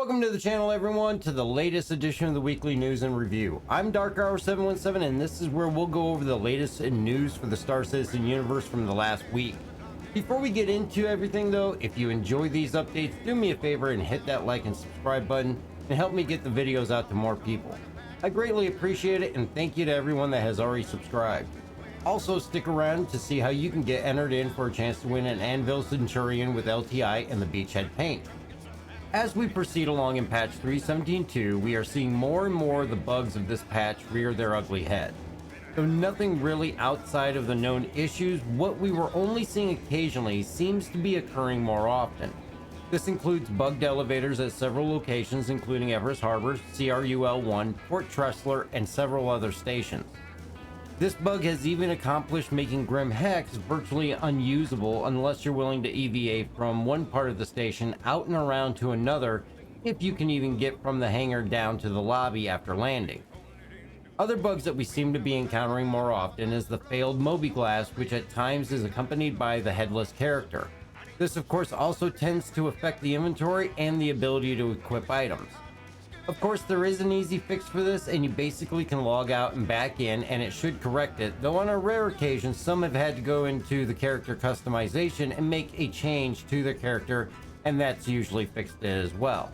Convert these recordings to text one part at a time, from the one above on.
Welcome to the channel, everyone, to the latest edition of the weekly news and review. I'm Dark717, and this is where we'll go over the latest in news for the Star Citizen universe from the last week. Before we get into everything though, if you enjoy these updates, do me a favor and hit that like and subscribe button and help me get the videos out to more people. I greatly appreciate it, and thank you to everyone that has already subscribed. Also, stick around to see how you can get entered in for a chance to win an Anvil Centurion with LTI and the Beachhead paint. As we proceed along in patch 3.17.2, we are seeing more and more of the bugs of this patch rear their ugly head. Though nothing really outside of the known issues, what we were only seeing occasionally seems to be occurring more often. This includes bugged elevators at several locations, including Everest Harbor, CRUL-1, Port Tressler, and several other stations. This bug has even accomplished making Grim Hex virtually unusable unless you're willing to EVA from one part of the station out and around to another, if you can even get from the hangar down to the lobby after landing. Other bugs that we seem to be encountering more often is the failed Mobi-Glass, which at times is accompanied by the headless character. This of course also tends to affect the inventory and the ability to equip items. Of course, there is an easy fix for this, and you basically can log out and back in and it should correct it, though on a rare occasion some have had to go into the character customization and make a change to their character, and that's usually fixed as well.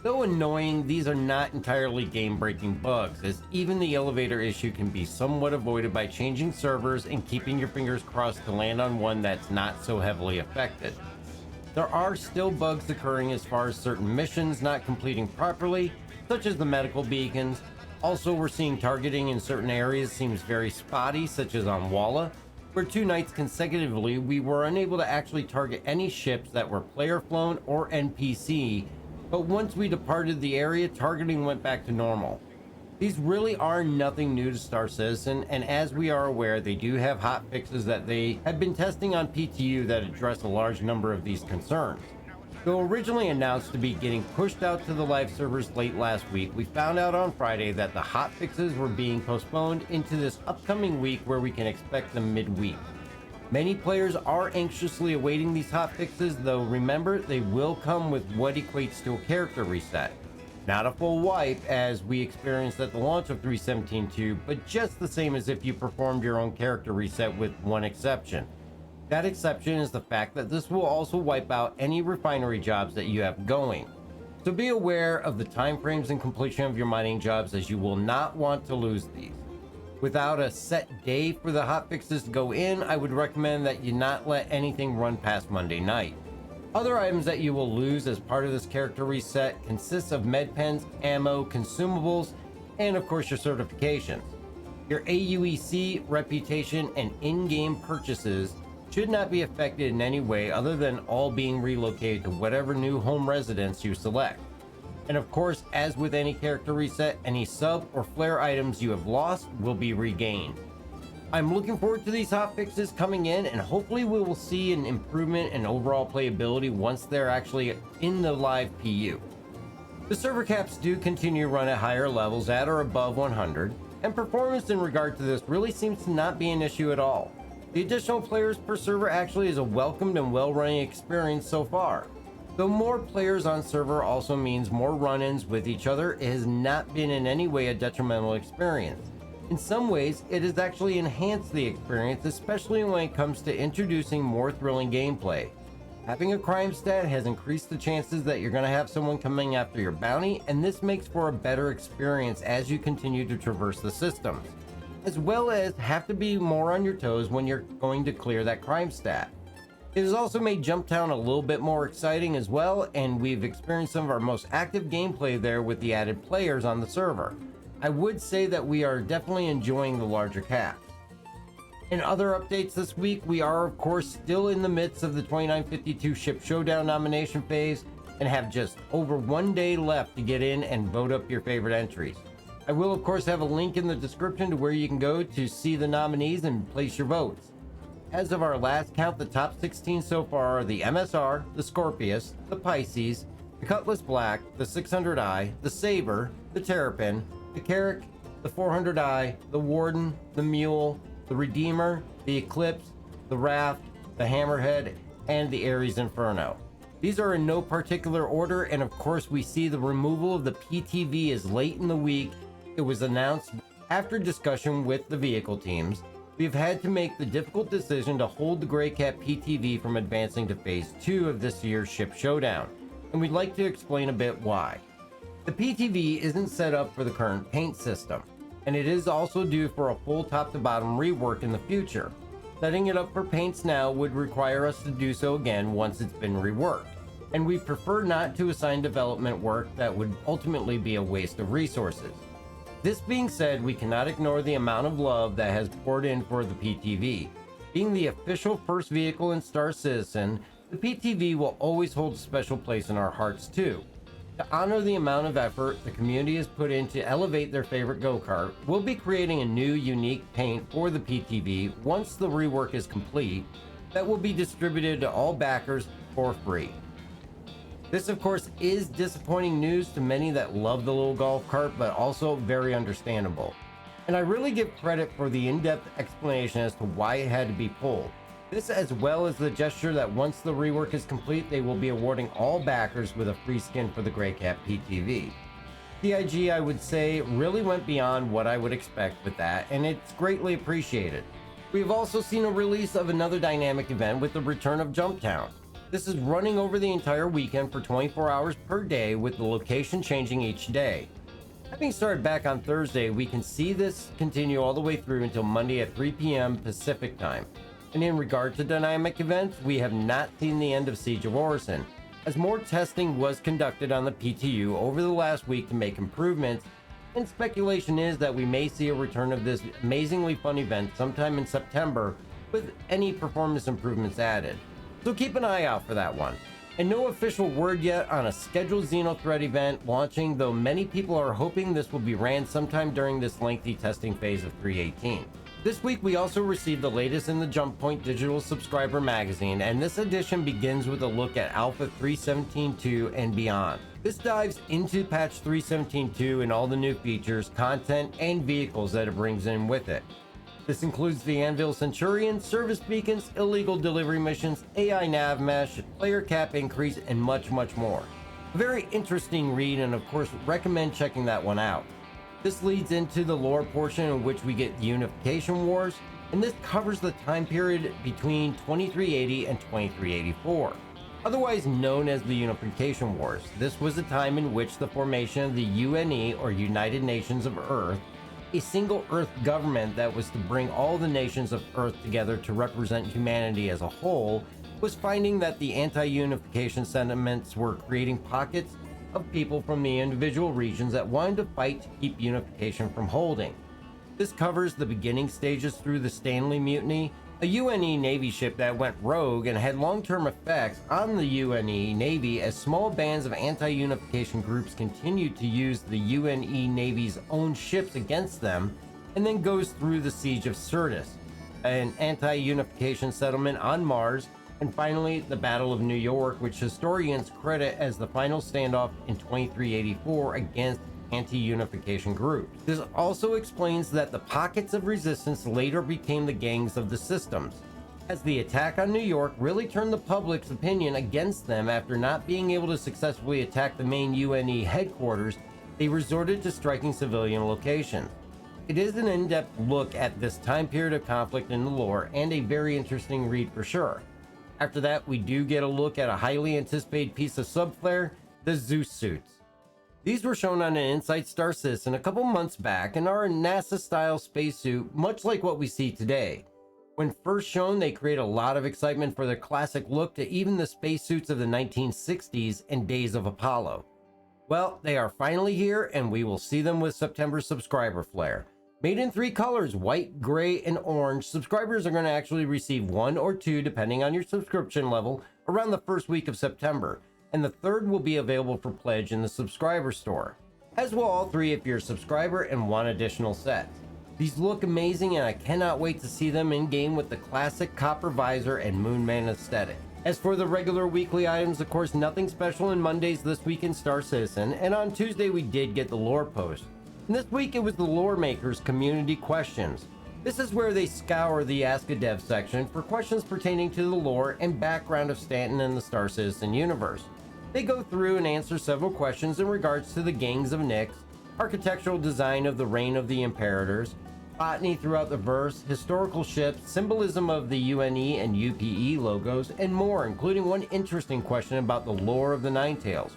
Though annoying, these are not entirely game-breaking bugs, as even the elevator issue can be somewhat avoided by changing servers and keeping your fingers crossed to land on one that's not so heavily affected. There are still bugs occurring as far as certain missions not completing properly, such as the medical beacons. Also, we're seeing targeting in certain areas seems very spotty, such as on Walla, where 2 nights consecutively we were unable to actually target any ships that were player flown or NPC, but once we departed the area, targeting went back to normal. These really are nothing new to Star Citizen, and as we are aware, they do have hotfixes that they have been testing on PTU that address a large number of these concerns. Though originally announced to be getting pushed out to the live servers late last week, we found out on Friday that the hotfixes were being postponed into this upcoming week, where we can expect them midweek. Many players are anxiously awaiting these hotfixes, though remember, they will come with what equates to a character reset. Not a full wipe as we experienced at the launch of 3.17.2, but just the same as if you performed your own character reset, with one exception. That exception is the fact that this will also wipe out any refinery jobs that you have going. So be aware of the time frames and completion of your mining jobs, as you will not want to lose these. Without a set day for the hotfixes to go in, I would recommend that you not let anything run past Monday night. Other items that you will lose as part of this character reset consists of med pens, ammo, consumables, and of course your certifications. Your AUEC, reputation, and in-game purchases should not be affected in any way, other than all being relocated to whatever new home residence you select. And of course, as with any character reset, any sub or flare items you have lost will be regained. I'm looking forward to these hotfixes coming in, and hopefully we will see an improvement in overall playability once they're actually in the live PU. The server caps do continue to run at higher levels at or above 100, and performance in regard to this really seems to not be an issue at all. The additional players per server actually is a welcomed and well-running experience so far. Though more players on server also means more run-ins with each other, it has not been in any way a detrimental experience. In some ways, it has actually enhanced the experience, especially when it comes to introducing more thrilling gameplay. Having a crime stat has increased the chances that you're going to have someone coming after your bounty, and this makes for a better experience as you continue to traverse the systems, as well as have to be more on your toes when you're going to clear that crime stat. It has also made Jumptown a little bit more exciting as well, and we've experienced some of our most active gameplay there with the added players on the server. I would say that we are definitely enjoying the larger caps. In other updates this week, we are of course still in the midst of the 2952 Ship Showdown nomination phase, and have just over 1 day left to get in and vote up your favorite entries. I will of course have a link in the description to where you can go to see the nominees and place your votes. As of our last count, the top 16 so far are the MSR, the Scorpius, the Pisces, the Cutlass Black, the 600i, the Saber, the Terrapin, the Carrack, the 400i, the Warden, the Mule, the Redeemer, the Eclipse, the Raft, the Hammerhead, and the Ares Inferno. These are in no particular order, and of course we see the removal of the PTV is late in the week. It was announced after discussion with the vehicle teams. We've had to make the difficult decision to hold the Grey Cat PTV from advancing to Phase 2 of this year's Ship Showdown, and we'd like to explain a bit why. The PTV isn't set up for the current paint system, and it is also due for a full top-to-bottom rework in the future. Setting it up for paints now would require us to do so again once it's been reworked, and we prefer not to assign development work that would ultimately be a waste of resources. This being said, we cannot ignore the amount of love that has poured in for the PTV. Being the official first vehicle in Star Citizen, the PTV will always hold a special place in our hearts too. To honor the amount of effort the community has put in to elevate their favorite go-kart, we'll be creating a new unique paint for the PTV once the rework is complete that will be distributed to all backers for free. This, of course, is disappointing news to many that love the little golf cart, but also very understandable. And I really give credit for the in-depth explanation as to why it had to be pulled. This, as well as the gesture that once the rework is complete, they will be awarding all backers with a free skin for the Grey Cat PTV. TIG, I would say, really went beyond what I would expect with that, and it's greatly appreciated. We've also seen a release of another dynamic event with the return of Jumptown. This is running over the entire weekend for 24 hours per day, with the location changing each day. Having started back on Thursday, we can see this continue all the way through until Monday at 3 p.m. Pacific time. And in regard to dynamic events, we have not seen the end of Siege of Orison, as more testing was conducted on the PTU over the last week to make improvements, and speculation is that we may see a return of this amazingly fun event sometime in September with any performance improvements added. So keep an eye out for that one. And no official word yet on a scheduled Xenothreat event launching, though many people are hoping this will be ran sometime during this lengthy testing phase of 3.18. This week we also received the latest in the Jumppoint digital subscriber magazine, and this edition begins with a look at Alpha 3.17.2 and beyond. This dives into patch 3.17.2 and all the new features, content, and vehicles that it brings in with it. This includes the Anvil Centurion, service beacons, illegal delivery missions, AI nav mesh, player cap increase, and much, much more. A very interesting read, and of course recommend checking that one out. This leads into the lore portion in which we get the Unification Wars, and this covers the time period between 2380 and 2384. Otherwise known as the Unification Wars, this was a time in which the formation of the UNE, or United Nations of Earth, a single Earth government that was to bring all the nations of Earth together to represent humanity as a whole, was finding that the anti-unification sentiments were creating pockets of people from the individual regions that wanted to fight to keep unification from holding. This covers the beginning stages through the Stanley Mutiny, a UNE Navy ship that went rogue and had long-term effects on the UNE Navy as small bands of anti-unification groups continued to use the UNE Navy's own ships against them, and then goes through the Siege of Syrtis, an anti-unification settlement on Mars, and finally the Battle of New York, which historians credit as the final standoff in 2384 against anti-unification groups. This also explains that the pockets of resistance later became the gangs of the systems, as the attack on New York really turned the public's opinion against them. After not being able to successfully attack the main UNE headquarters, they resorted to striking civilian locations. It is an in-depth look at this time period of conflict in the lore, and a very interesting read for sure. After that, we do get a look at a highly anticipated piece of subflare, the Zeus suits. These were shown on an Inside Star Citizen a couple months back and are a NASA-style spacesuit, much like what we see today. When first shown, they create a lot of excitement for their classic look to even the spacesuits of the 1960s and days of Apollo. Well, they are finally here, and we will see them with September's subscriber flare. Made in 3 colors, white, gray, and orange, subscribers are going to actually receive 1 or 2, depending on your subscription level, around the first week of September. And the third will be available for pledge in the subscriber store, as will all 3 if you're a subscriber and want additional sets. These look amazing, and I cannot wait to see them in game with the classic copper visor and Moonman aesthetic. As for the regular weekly items, of course, nothing special in Mondays this week in Star Citizen, and on Tuesday we did get the lore post. And this week it was the lore makers community questions. This is where they scour the Ask a Dev section for questions pertaining to the lore and background of Stanton and the Star Citizen universe. They go through and answer several questions in regards to the gangs of Nyx, architectural design of the reign of the Imperators, botany throughout the verse, historical ships, symbolism of the UNE and UPE logos, and more, including one interesting question about the lore of the Ninetales.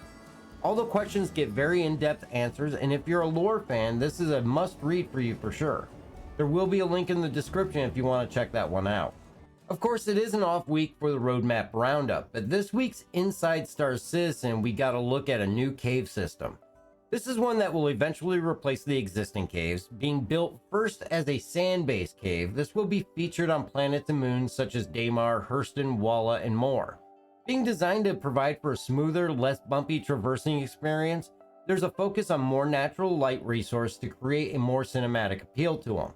All the questions get very in-depth answers, and if you're a lore fan, this is a must-read for you for sure. There will be a link in the description if you want to check that one out. Of course, it is an off week for the roadmap roundup, but this week's Inside Star Citizen, we got to look at a new cave system. This is one that will eventually replace the existing caves, being built first as a sand-based cave. This will be featured on planets and moons such as Daymar, Hurston, Walla, and more. Being designed to provide for a smoother, less bumpy traversing experience, there's a focus on more natural light resource to create a more cinematic appeal to them.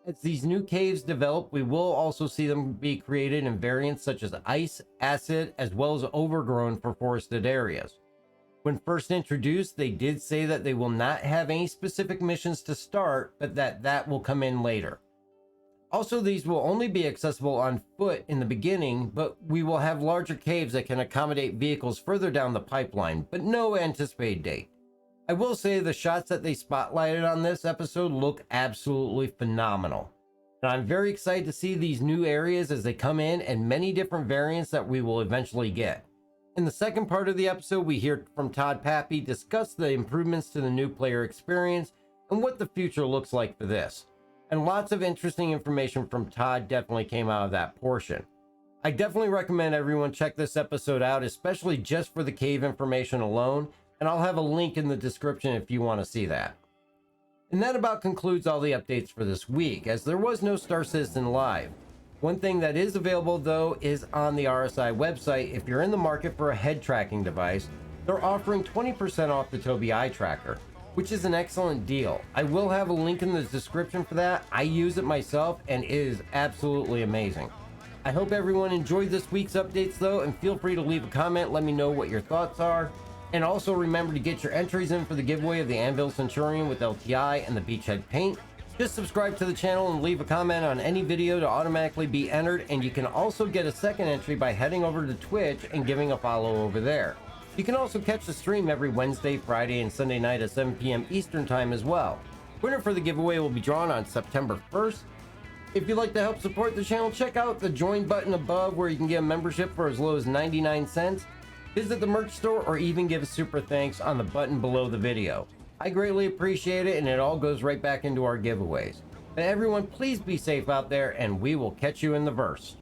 As these new caves develop, we will also see them be created in variants such as ice, acid, as well as overgrown for forested areas. When first introduced, they did say that they will not have any specific missions to start, but that will come in later. Also, these will only be accessible on foot in the beginning, but we will have larger caves that can accommodate vehicles further down the pipeline, but no anticipated date. I will say the shots that they spotlighted on this episode look absolutely phenomenal. And I'm very excited to see these new areas as they come in and many different variants that we will eventually get. In the second part of the episode, we hear from Todd Pappy discuss the improvements to the new player experience and what the future looks like for this. And lots of interesting information from Todd definitely came out of that portion. I definitely recommend everyone check this episode out, especially just for the cave information alone, and I'll have a link in the description if you want to see that. And that about concludes all the updates for this week, as there was no Star Citizen Live. One thing that is available though is on the RSI website. If you're in the market for a head tracking device, they're offering 20% off the Tobii eye tracker, which is an excellent deal. I will have a link in the description for that. I use it myself and it is absolutely amazing. I hope everyone enjoyed this week's updates though, and feel free to leave a comment, let me know what your thoughts are. And also remember to get your entries in for the giveaway of the Anvil Centurion with LTI and the Beachhead paint. Just subscribe to the channel and leave a comment on any video to automatically be entered, and you can also get a second entry by heading over to Twitch and giving a follow over there. You can also catch the stream every Wednesday, Friday, and Sunday night at 7 p.m. Eastern Time as well. Winner for the giveaway will be drawn on September 1st. If you'd like to help support the channel, check out the join button above where you can get a membership for as low as 99 cents. Visit the merch store or even give a super thanks on the button below the video. I greatly appreciate it, and it all goes right back into our giveaways. And everyone, please be safe out there, and we will catch you in the verse.